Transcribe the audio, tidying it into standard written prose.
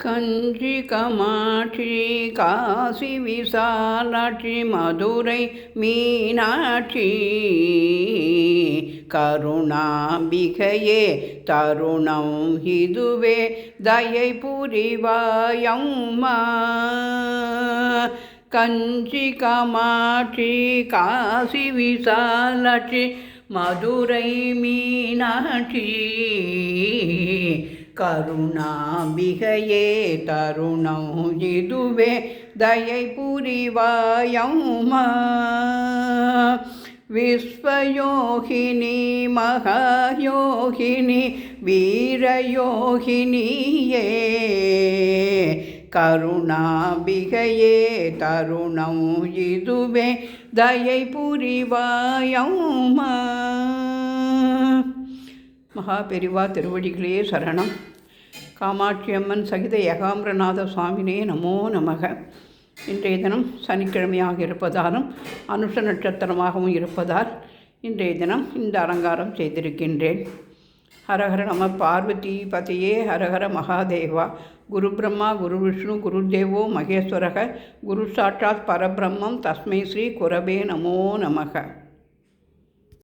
கஞ்சி காமாட்சி காசி விசாலாட்சி மதுரை மீனாட்சி கருணாம்பிகையே தருணம் இதுவே தயை புரிவாயம்மா. கஞ்சி காமாட்சி காசி விசாலாட்சி மதுரை மீனாட்சி கருணாம்பிகையே தருணம் இதுவே தயை புரிவாயம்மா. விஸ்வயோகினி மகாயோகினி வீரயோகினியே கருணாம்பிகையே தருணம் இதுவே தயை புரிவாயம்மா. மகாபெரிவா திருவடிகளே சரணம். காமாட்சி அம்மன் சகித ஏகாம்பரநாத சுவாமினே நமோ நமக. இன்றைய தினம் சனிக்கிழமையாக இருப்பதாலும் அனுஷ நட்சத்திரமாகவும் இருப்பதால் இன்றைய தினம் இந்த அலங்காரம் செய்திருக்கின்றேன். ஹரஹர நம பார்வதி பதையே ஹரஹர மகாதேவா. குரு பிரம்மா குரு விஷ்ணு குரு தேவோ மகேஸ்வரக குரு சாட்சாத் பரபிரம்மம் தஸ்மை ஸ்ரீ குரவே நமோ நமக.